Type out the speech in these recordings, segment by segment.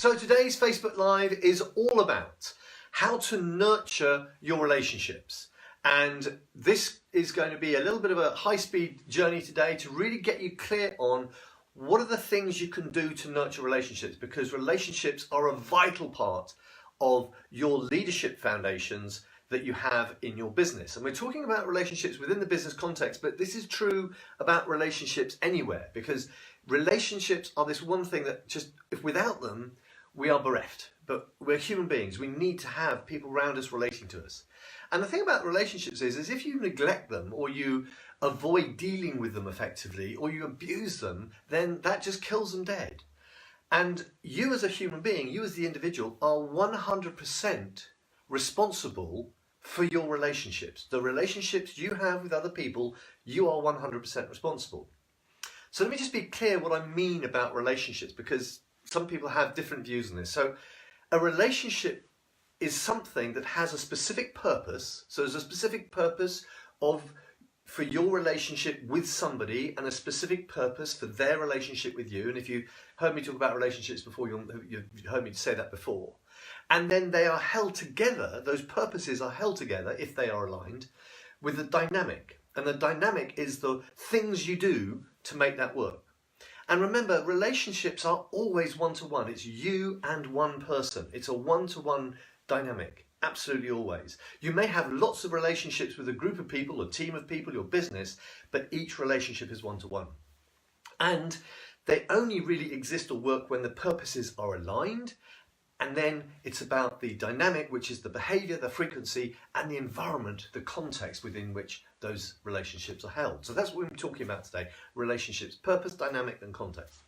So today's Facebook Live is all about how to nurture your relationships. And this is going to be a little bit of a high-speed journey today to really get you clear on what are the things you can do to nurture relationships, because relationships are a vital part of your leadership foundations that you have in your business. And we're talking about relationships within the business context, but this is true about relationships anywhere, because relationships are this one thing that just, if without them, we are bereft. But we're human beings. We need to have people around us relating to us. And the thing about relationships is if you neglect them, or you avoid dealing with them effectively, or you abuse them, then that just kills them dead. And you as a human being, you as the individual, are 100% responsible for your relationships. The relationships you have with other people, you are 100% responsible. So let me just be clear what I mean about relationships, because some people have different views on this. So a relationship is something that has a specific purpose. So there's a specific purpose for your relationship with somebody, and a specific purpose for their relationship with you. And if you heard me talk about relationships before, you've heard me say that before. And then they are held together, those purposes are held together, if they are aligned, with a dynamic. And the dynamic is the things you do to make that work. And remember, relationships are always one-to-one. It's you and one person. It's a one-to-one dynamic, absolutely always. You may have lots of relationships with a group of people, a team of people, your business, but each relationship is one-to-one. And they only really exist or work when the purposes are aligned. And then it's about the dynamic, which is the behavior, the frequency, and the environment, the context within which those relationships are held. So that's what we're talking about today: relationships, purpose, dynamic, and context.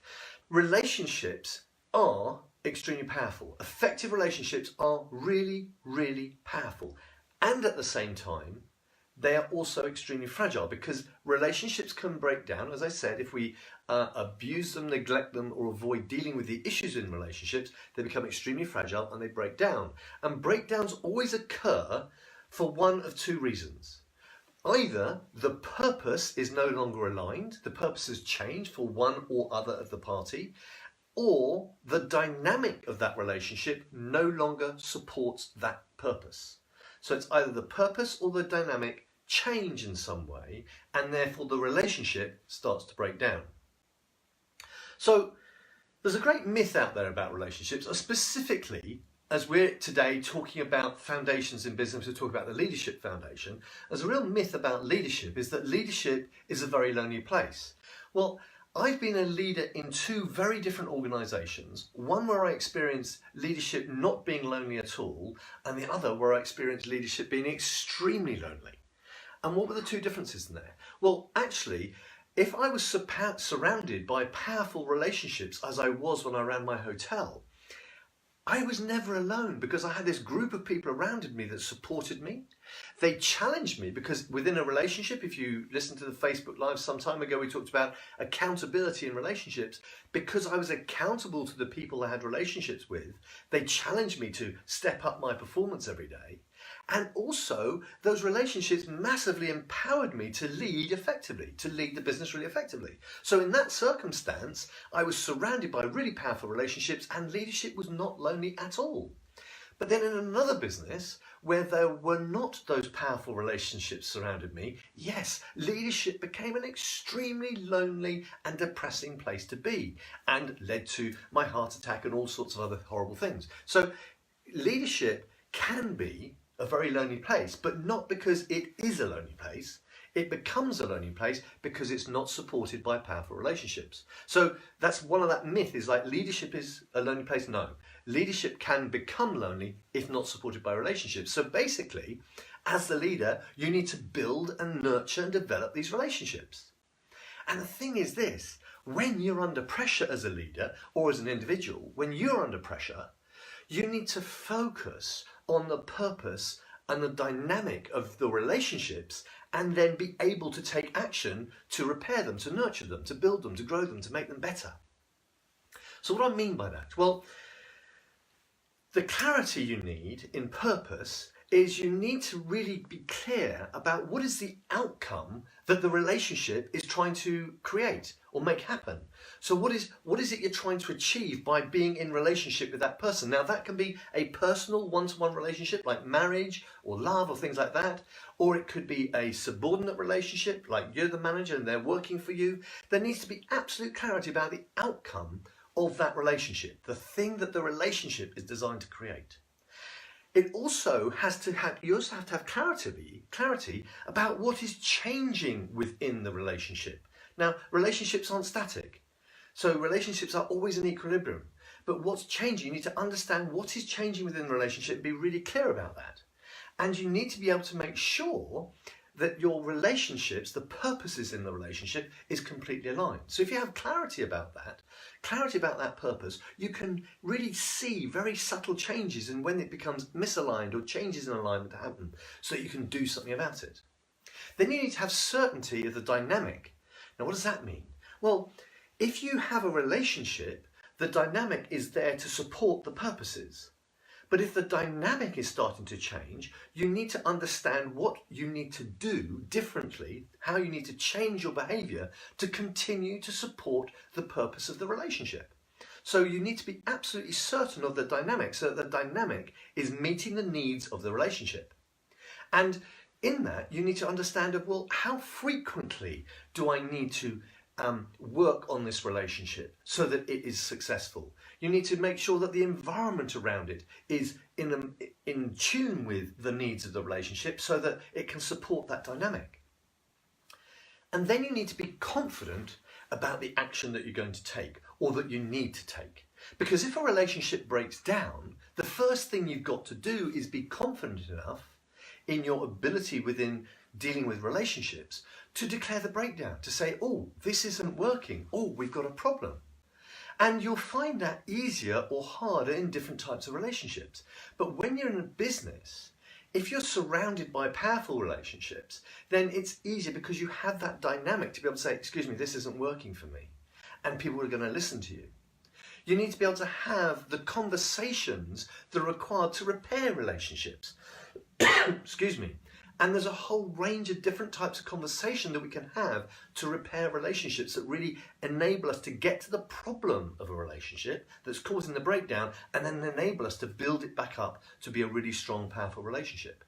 Relationships are extremely powerful. Effective relationships are really, really powerful. And at the same time, they are also extremely fragile, because relationships can break down, as I said, if we abuse them, neglect them, or avoid dealing with the issues in relationships. They become extremely fragile and they break down. And breakdowns always occur for one of two reasons. Either the purpose is no longer aligned, the purpose has changed for one or other of the party, or the dynamic of that relationship no longer supports that purpose. So it's either the purpose or the dynamic change in some way, and therefore the relationship starts to break down. So there's a great myth out there about relationships, specifically as we're today talking about foundations in business. We're talking about the leadership foundation. There's a real myth about leadership, is that leadership is a very lonely place. Well, I've been a leader in two very different organisations, one where I experienced leadership not being lonely at all, and the other where I experienced leadership being extremely lonely. And what were the two differences in there? Well, actually, if I was surrounded by powerful relationships, as I was when I ran my hotel, I was never alone, because I had this group of people around me that supported me. They challenged me, because within a relationship, if you listen to the Facebook Live some time ago, we talked about accountability in relationships. Because I was accountable to the people I had relationships with, they challenged me to step up my performance every day. And also, those relationships massively empowered me to lead effectively, to lead the business really effectively. So in that circumstance, I was surrounded by really powerful relationships, and leadership was not lonely at all. But then in another business, where there were not those powerful relationships surrounded me, yes, leadership became an extremely lonely and depressing place to be, and led to my heart attack and all sorts of other horrible things. So leadership can be a very lonely place, but not because it is a lonely place. It becomes a lonely place because it's not supported by powerful relationships. So that's one of that myth, is like leadership is a lonely place. No, leadership can become lonely if not supported by relationships. So basically, as the leader, you need to build and nurture and develop these relationships. And the thing is this: when you're under pressure as a leader or as an individual, when you're under pressure, you need to focus on the purpose and the dynamic of the relationships, and then be able to take action to repair them, to nurture them, to build them, to grow them, to make them better. So what do I mean by that? Well, the clarity you need in purpose is you need to really be clear about what is the outcome that the relationship is trying to create or make happen. So what is it you're trying to achieve by being in relationship with that person? Now that can be a personal one-to-one relationship like marriage or love or things like that, or it could be a subordinate relationship like you're the manager and they're working for you. There needs to be absolute clarity about the outcome of that relationship, the thing that the relationship is designed to create. It also you also have to have clarity about what is changing within the relationship. Now, relationships aren't static. So relationships are always in equilibrium. But what's changing, you need to understand what is changing within the relationship and be really clear about that. And you need to be able to make sure that your relationships, the purposes in the relationship, is completely aligned. So if you have clarity about that purpose, you can really see very subtle changes in when it becomes misaligned or changes in alignment to happen, so that you can do something about it. Then you need to have certainty of the dynamic. Now, what does that mean? Well, if you have a relationship, the dynamic is there to support the purposes. But if the dynamic is starting to change, you need to understand what you need to do differently, how you need to change your behavior to continue to support the purpose of the relationship. So you need to be absolutely certain of the dynamic so that the dynamic is meeting the needs of the relationship. And in that, you need to understand, well, how frequently do I need to work on this relationship so that it is successful? You need to make sure that the environment around it is in tune with the needs of the relationship so that it can support that dynamic. And then you need to be confident about the action that you're going to take or that you need to take. Because if a relationship breaks down, the first thing you've got to do is be confident enough in your ability within dealing with relationships to declare the breakdown, to say, oh, this isn't working, oh, we've got a problem. And you'll find that easier or harder in different types of relationships. But when you're in a business, if you're surrounded by powerful relationships, then it's easier because you have that dynamic to be able to say, excuse me, this isn't working for me. And people are going to listen to you. You need to be able to have the conversations that are required to repair relationships. Excuse me. And there's a whole range of different types of conversation that we can have to repair relationships that really enable us to get to the problem of a relationship that's causing the breakdown and then enable us to build it back up to be a really strong, powerful relationship.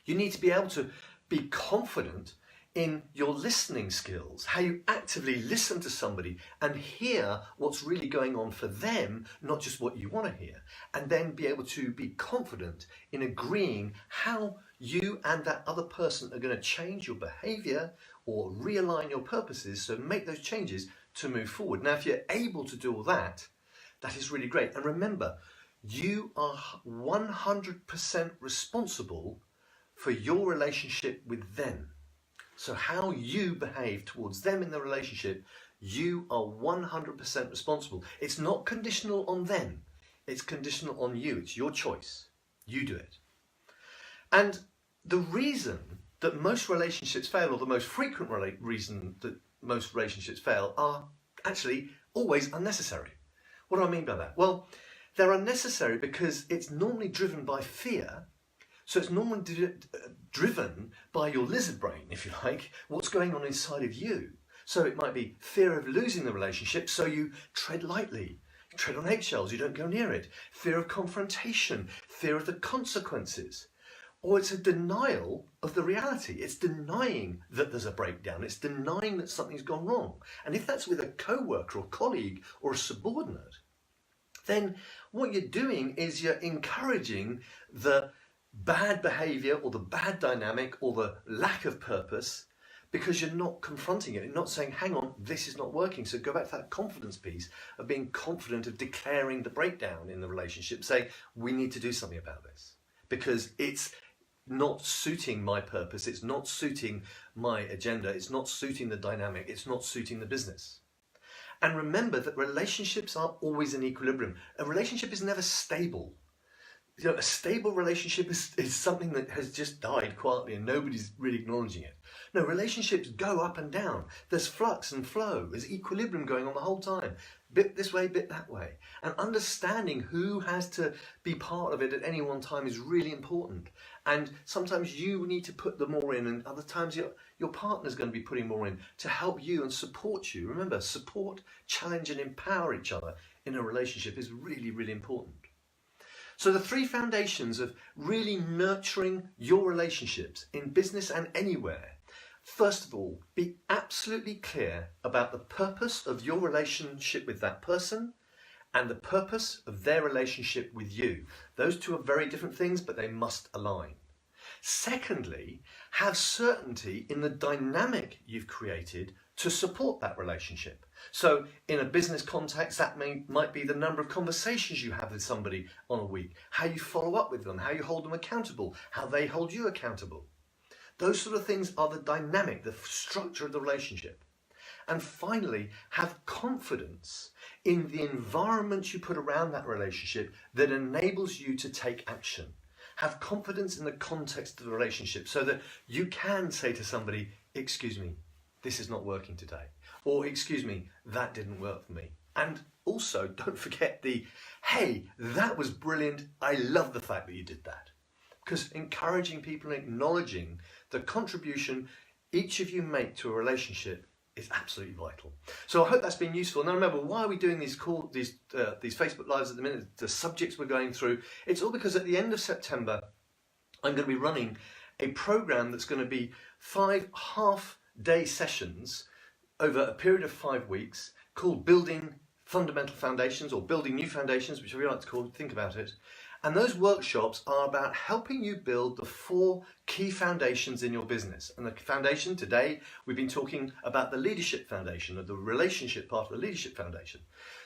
You need to be able to be confident in your listening skills, how you actively listen to somebody and hear what's really going on for them, not just what you want to hear, and then be able to be confident in agreeing how you and that other person are going to change your behavior or realign your purposes, so make those changes to move forward. Now, if you're able to do all that, that is really great. And remember, you are 100% responsible for your relationship with them. So how you behave towards them in the relationship, you are 100% responsible. It's not conditional on them. It's conditional on you. It's your choice. You do it. And the reason that most relationships fail, or the most frequent reason that most relationships fail, are actually always unnecessary. What do I mean by that? Well, they're unnecessary because it's normally driven by fear. So it's normally driven by your lizard brain, if you like, what's going on inside of you. So it might be fear of losing the relationship, so you tread lightly, you tread on eggshells, you don't go near it. Fear of confrontation, fear of the consequences. Or it's a denial of the reality. It's denying that there's a breakdown. It's denying that something's gone wrong. And if that's with a co-worker or colleague or a subordinate, then what you're doing is you're encouraging the bad behavior or the bad dynamic or the lack of purpose because you're not confronting it. You're not saying, hang on, this is not working. So go back to that confidence piece of being confident of declaring the breakdown in the relationship. Say, we need to do something about this because it's not suiting my purpose. It's not suiting my agenda. It's not suiting the dynamic. It's not suiting the business. And remember that relationships are always in equilibrium. A relationship is never stable. You know, a stable relationship is something that has just died quietly and nobody's really acknowledging it. No, relationships go up and down. There's flux and flow. There's equilibrium going on the whole time. Bit this way, bit that way. And understanding who has to be part of it at any one time is really important. And sometimes you need to put the more in, and other times your partner's going to be putting more in to help you and support you. Remember, support, challenge and empower each other in a relationship is really, really important. So the 3 foundations of really nurturing your relationships in business and anywhere. First of all, be absolutely clear about the purpose of your relationship with that person and the purpose of their relationship with you. Those 2 are very different things, but they must align. Secondly, have certainty in the dynamic you've created to support that relationship. So in a business context, that might be the number of conversations you have with somebody on a week, how you follow up with them, how you hold them accountable, how they hold you accountable. Those sort of things are the dynamic, the structure of the relationship. And finally, have confidence in the environment you put around that relationship that enables you to take action. Have confidence in the context of the relationship so that you can say to somebody, excuse me, this is not working today. Or excuse me, that didn't work for me. And also don't forget hey, that was brilliant. I love the fact that you did that. Because encouraging people and acknowledging the contribution each of you make to a relationship is absolutely vital. So I hope that's been useful. Now remember, why are we doing these Facebook Lives at the minute, the subjects we're going through? It's all because at the end of September, I'm going to be running a program that's going to be 5 half-day sessions over a period of 5 weeks called Building Fundamental Foundations, or Building New Foundations, whichever you like to call it, think about it. And those workshops are about helping you build the 4 key foundations in your business. And the foundation today, we've been talking about the leadership foundation, or the relationship part of the leadership foundation.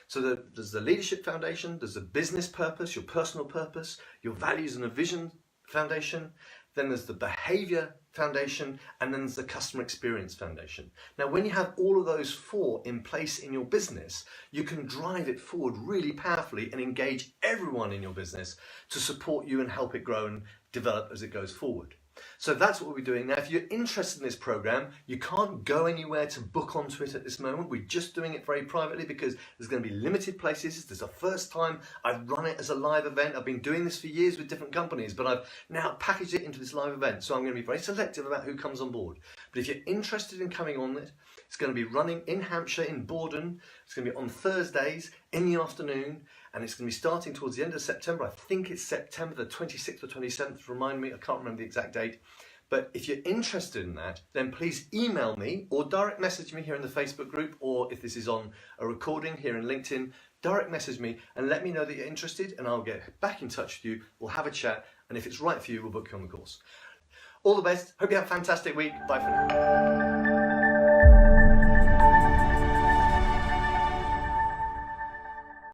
So there's the leadership foundation, there's the business purpose, your personal purpose, your values and a vision foundation. Then there's the behavior foundation, and then there's the customer experience foundation. Now, when you have all of those 4 in place in your business, you can drive it forward really powerfully and engage everyone in your business to support you and help it grow and develop as it goes forward. So that's what we'll be doing. Now, if you're interested in this program, you can't go anywhere to book onto it at this moment. We're just doing it very privately because there's going to be limited places. This is the first time I've run it as a live event. I've been doing this for years with different companies, but I've now packaged it into this live event. So I'm going to be very selective about who comes on board. But if you're interested in coming on it, it's going to be running in Hampshire, in Borden. It's going to be on Thursdays in the afternoon, and it's going to be starting towards the end of September. I think it's September the 26th or 27th, remind me, I can't remember the exact date. But if you're interested in that, then please email me or direct message me here in the Facebook group, or if this is on a recording here in LinkedIn, direct message me and let me know that you're interested, and I'll get back in touch with you. We'll have a chat, and if it's right for you, we'll book you on the course. All the best. Hope you have a fantastic week. Bye for now.